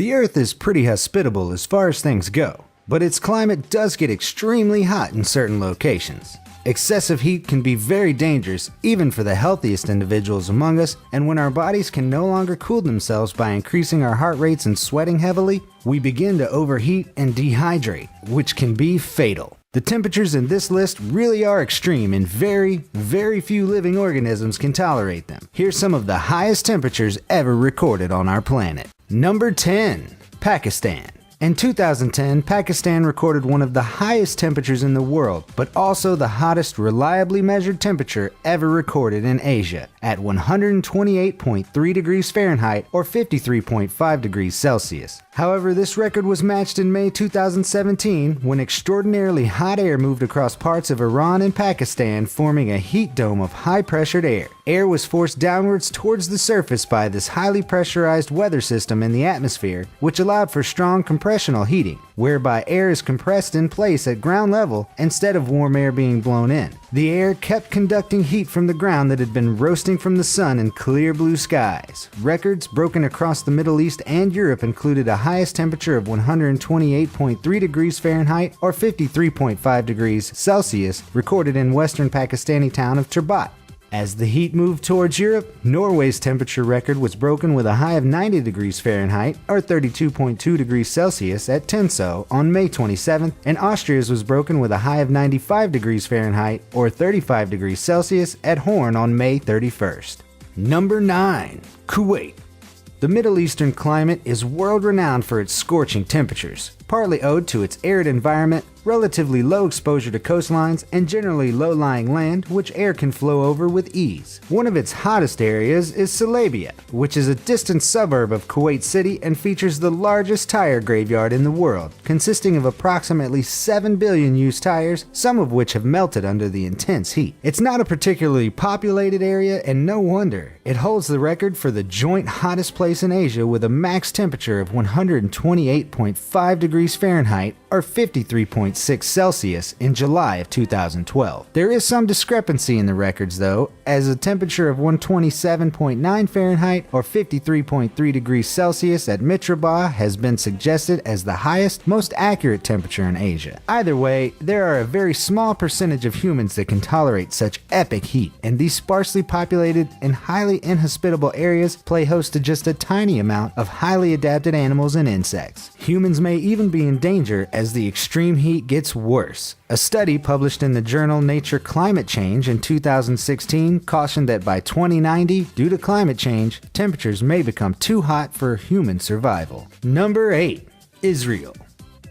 The Earth is pretty hospitable as far as things go, but its climate does get extremely hot in certain locations. Excessive heat can be very dangerous even for the healthiest individuals among us, and when our bodies can no longer cool themselves by increasing our heart rates and sweating heavily, we begin to overheat and dehydrate, which can be fatal. The temperatures in this list really are extreme and very few living organisms can tolerate them. Here's some of the highest temperatures ever recorded on our planet. Number 10. Pakistan. In 2010, Pakistan recorded one of the highest temperatures in the world, but also the hottest reliably measured temperature ever recorded in Asia, at 128.3 degrees Fahrenheit or 53.5 degrees Celsius. However, this record was matched in May 2017 when extraordinarily hot air moved across parts of Iran and Pakistan, forming a heat dome of high-pressured air. Air was forced downwards towards the surface by this highly pressurized weather system in the atmosphere, which allowed for strong compressional heating, whereby air is compressed in place at ground level instead of warm air being blown in. The air kept conducting heat from the ground that had been roasting from the sun in clear blue skies. Records broken across the Middle East and Europe included a highest temperature of 128.3 degrees Fahrenheit or 53.5 degrees Celsius recorded in western Pakistani town of Terbat. As the heat moved towards Europe, Norway's temperature record was broken with a high of 90 degrees Fahrenheit or 32.2 degrees Celsius at Tenso on May 27th, and Austria's was broken with a high of 95 degrees Fahrenheit or 35 degrees Celsius at Horn on May 31st. Number 9. Kuwait. The Middle Eastern climate is world-renowned for its scorching temperatures, partly owed to its arid environment, relatively low exposure to coastlines, and generally low-lying land which air can flow over with ease. One of its hottest areas is Selabia, which is a distant suburb of Kuwait City and features the largest tire graveyard in the world, consisting of approximately 7 billion used tires, some of which have melted under the intense heat. It's not a particularly populated area, and no wonder. It holds the record for the joint hottest place in Asia with a max temperature of 128.5 degrees Fahrenheit or 53.6 Celsius in July of 2012. There is some discrepancy in the records though, as a temperature of 127.9 Fahrenheit or 53.3 degrees Celsius at Mitrabah has been suggested as the highest, most accurate temperature in Asia. Either way, there are a very small percentage of humans that can tolerate such epic heat, and these sparsely populated and highly inhospitable areas play host to just a tiny amount of highly adapted animals and insects. Humans may even be in danger as the extreme heat gets worse. A study published in the journal Nature Climate Change in 2016 cautioned that by 2090, due to climate change, temperatures may become too hot for human survival. Number 8. Israel.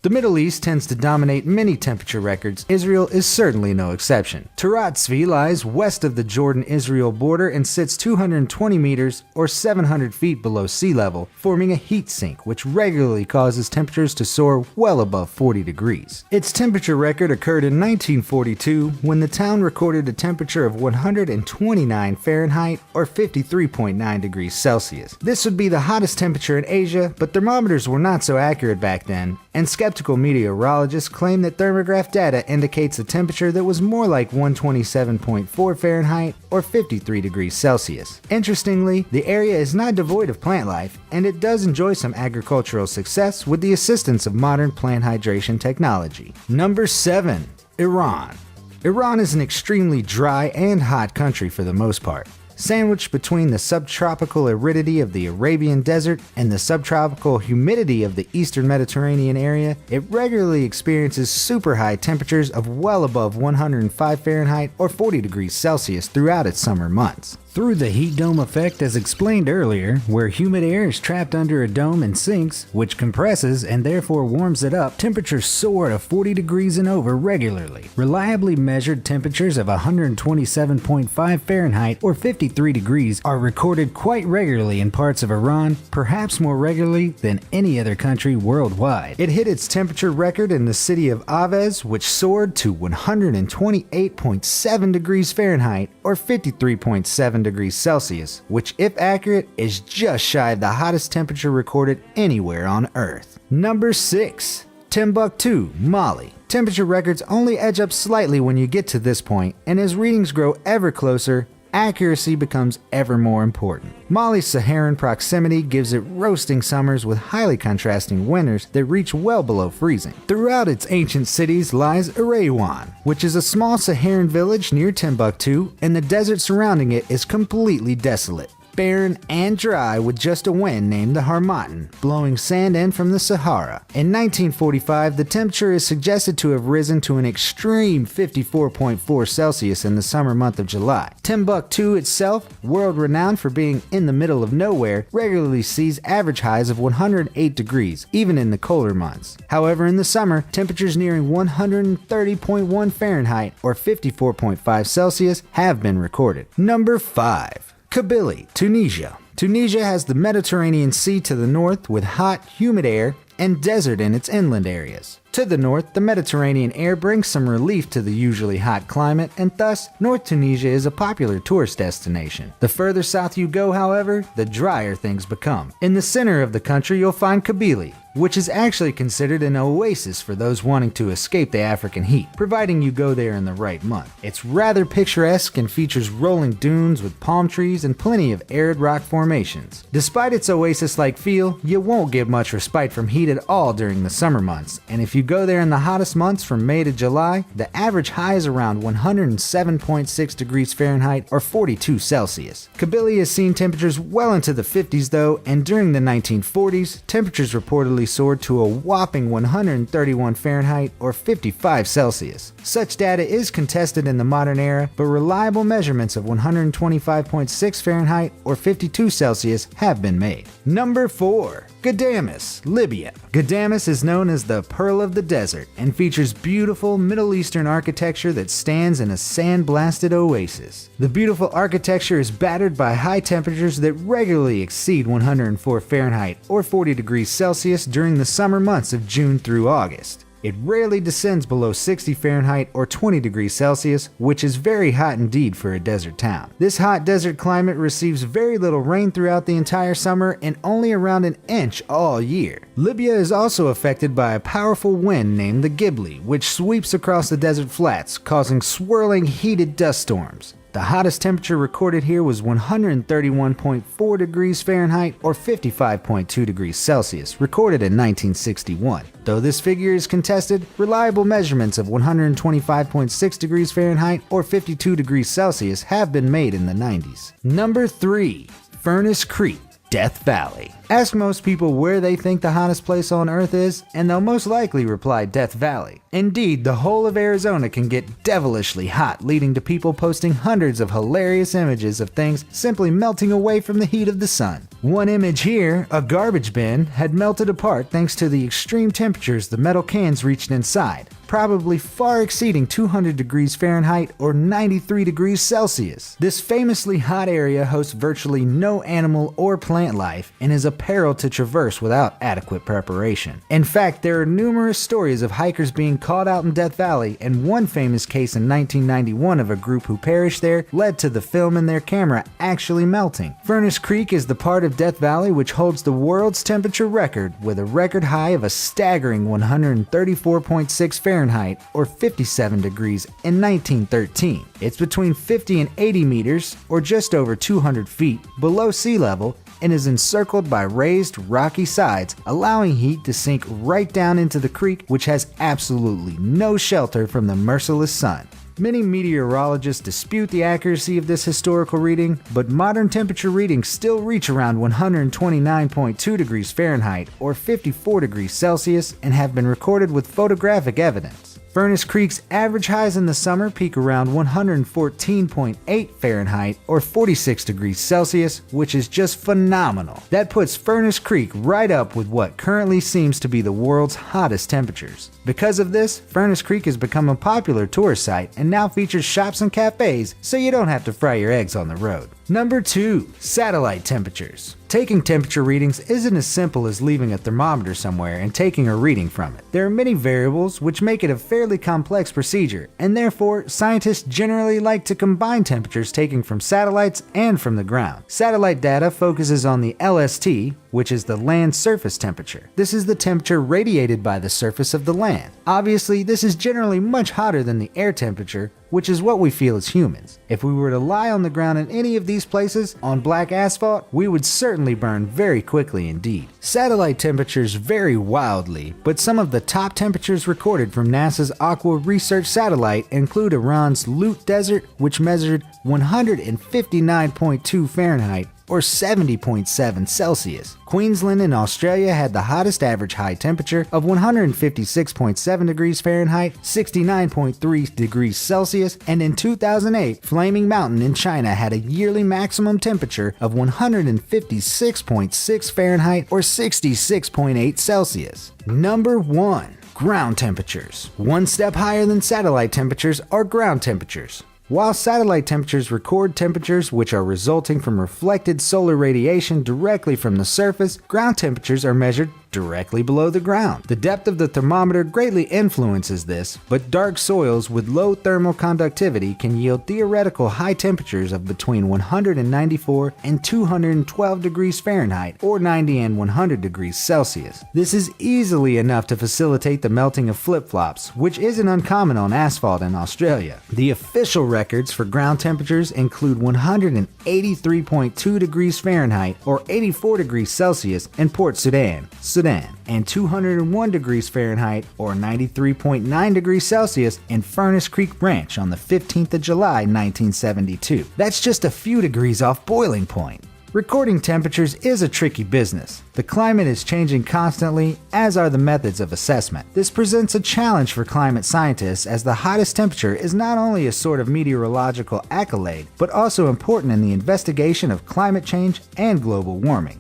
The Middle East tends to dominate many temperature records. Israel is certainly no exception. Tiratzvi lies west of the Jordan-Israel border and sits 220 meters or 700 feet below sea level, forming a heat sink which regularly causes temperatures to soar well above 40 degrees. Its temperature record occurred in 1942 when the town recorded a temperature of 129 Fahrenheit or 53.9 degrees Celsius. This would be the hottest temperature in Asia, but thermometers were not so accurate back then, and skeptical meteorologists claim that thermograph data indicates a temperature that was more like 127.4 Fahrenheit or 53 degrees Celsius. Interestingly, the area is not devoid of plant life, and it does enjoy some agricultural success with the assistance of modern plant hydration technology. Number 7. Iran. Iran is an extremely dry and hot country for the most part. Sandwiched between the subtropical aridity of the Arabian Desert and the subtropical humidity of the eastern Mediterranean area, it regularly experiences super high temperatures of well above 105 Fahrenheit or 40 degrees Celsius throughout its summer months. Through the heat dome effect as explained earlier, where humid air is trapped under a dome and sinks, which compresses and therefore warms it up, temperatures soar to 40 degrees and over regularly. Reliably measured temperatures of 127.5 Fahrenheit or 53 degrees are recorded quite regularly in parts of Iran, perhaps more regularly than any other country worldwide. It hit its temperature record in the city of Aves, which soared to 128.7 degrees Fahrenheit or 53.7 degrees Celsius, which if accurate is just shy of the hottest temperature recorded anywhere on Earth. Number 6. Timbuktu, Mali. Temperature records only edge up slightly when you get to this point, and as readings grow ever closer, accuracy becomes ever more important. Mali's Saharan proximity gives it roasting summers with highly contrasting winters that reach well below freezing. Throughout its ancient cities lies Erewhon, which is a small Saharan village near Timbuktu, and the desert surrounding it is completely desolate, barren and dry, with just a wind named the Harmattan blowing sand in from the Sahara. In 1945, the temperature is suggested to have risen to an extreme 54.4 Celsius in the summer month of July. Timbuktu itself, world renowned for being in the middle of nowhere, regularly sees average highs of 108 degrees, even in the colder months. However, in the summer, temperatures nearing 130.1 Fahrenheit or 54.5 Celsius have been recorded. Number 5. Kabylie, Tunisia. Tunisia has the Mediterranean Sea to the north with hot, humid air and desert in its inland areas. To the north, the Mediterranean air brings some relief to the usually hot climate, and thus, North Tunisia is a popular tourist destination. The further south you go, however, the drier things become. In the center of the country, you'll find Kabylie, which is actually considered an oasis for those wanting to escape the African heat, providing you go there in the right month. It's rather picturesque and features rolling dunes with palm trees and plenty of arid rock formations. Despite its oasis-like feel, you won't get much respite from heat at all during the summer months, and if you go there in the hottest months from May to July, the average high is around 107.6 degrees Fahrenheit or 42 Celsius. Kabylie has seen temperatures well into the 50s though, and during the 1940s, temperatures reportedly soared to a whopping 131 Fahrenheit or 55 Celsius. Such data is contested in the modern era, but reliable measurements of 125.6 Fahrenheit or 52 Celsius have been made. Number 4. Ghadames, Libya. Ghadames is known as the Pearl of the Desert and features beautiful Middle Eastern architecture that stands in a sand-blasted oasis. The beautiful architecture is battered by high temperatures that regularly exceed 104 Fahrenheit or 40 degrees Celsius during the summer months of June through August. It rarely descends below 60 Fahrenheit or 20 degrees Celsius, which is very hot indeed for a desert town. This hot desert climate receives very little rain throughout the entire summer and only around an inch all year. Libya is also affected by a powerful wind named the Ghibli, which sweeps across the desert flats, causing swirling, heated dust storms. The hottest temperature recorded here was 131.4 degrees Fahrenheit or 55.2 degrees Celsius, recorded in 1961. Though this figure is contested, reliable measurements of 125.6 degrees Fahrenheit or 52 degrees Celsius have been made in the 90s. Number 3. Furnace Creek, Death Valley. Ask most people where they think the hottest place on Earth is, and they'll most likely reply Death Valley. Indeed, the whole of Arizona can get devilishly hot, leading to people posting hundreds of hilarious images of things simply melting away from the heat of the sun. One image here, a garbage bin, had melted apart thanks to the extreme temperatures the metal cans reached inside, probably far exceeding 200 degrees Fahrenheit or 93 degrees Celsius. This famously hot area hosts virtually no animal or plant life and is a peril to traverse without adequate preparation. In fact, there are numerous stories of hikers being caught out in Death Valley, and one famous case in 1991 of a group who perished there led to the film in their camera actually melting. Furnace Creek is the part of Death Valley which holds the world's temperature record, with a record high of a staggering 134.6 Fahrenheit or 57 degrees in 1913. It's between 50 and 80 meters, or just over 200 feet, below sea level, and is encircled by raised, rocky sides, allowing heat to sink right down into the creek, which has absolutely no shelter from the merciless sun. Many meteorologists dispute the accuracy of this historical reading, but modern temperature readings still reach around 129.2 degrees Fahrenheit or 54 degrees Celsius and have been recorded with photographic evidence. Furnace Creek's average highs in the summer peak around 114.8 Fahrenheit or 46 degrees Celsius, which is just phenomenal. That puts Furnace Creek right up with what currently seems to be the world's hottest temperatures. Because of this, Furnace Creek has become a popular tourist site and now features shops and cafes, so you don't have to fry your eggs on the road. Number 2. Satellite temperatures. Taking temperature readings isn't as simple as leaving a thermometer somewhere and taking a reading from it. There are many variables which make it a fairly complex procedure, and therefore scientists generally like to combine temperatures taken from satellites and from the ground. Satellite data focuses on the LST, which is the land surface temperature. This is the temperature radiated by the surface of the land. Obviously, this is generally much hotter than the air temperature, which is what we feel as humans. If we were to lie on the ground in any of these places on black asphalt, we would certainly burn very quickly indeed. Satellite temperatures vary wildly, but some of the top temperatures recorded from NASA's Aqua Research satellite include Iran's Lut Desert, which measured 159.2 Fahrenheit or 70.7 Celsius. Queensland in Australia had the hottest average high temperature of 156.7 degrees Fahrenheit, 69.3 degrees Celsius, and in 2008, Flaming Mountain in China had a yearly maximum temperature of 156.6 Fahrenheit or 66.8 Celsius. Number 1. Ground temperatures. One step higher than satellite temperatures are ground temperatures. While satellite temperatures record temperatures which are resulting from reflected solar radiation directly from the surface, ground temperatures are measured directly below the ground. The depth of the thermometer greatly influences this, but dark soils with low thermal conductivity can yield theoretical high temperatures of between 194 and 212 degrees Fahrenheit or 90 and 100 degrees Celsius. This is easily enough to facilitate the melting of flip-flops, which isn't uncommon on asphalt in Australia. The official records for ground temperatures include 183.2 degrees Fahrenheit or 84 degrees Celsius in Port Sudan, and 201 degrees Fahrenheit or 93.9 degrees Celsius in Furnace Creek Ranch on the 15th of July 1972. That's just a few degrees off boiling point. Recording temperatures is a tricky business. The climate is changing constantly, as are the methods of assessment. This presents a challenge for climate scientists as the hottest temperature is not only a sort of meteorological accolade, but also important in the investigation of climate change and global warming.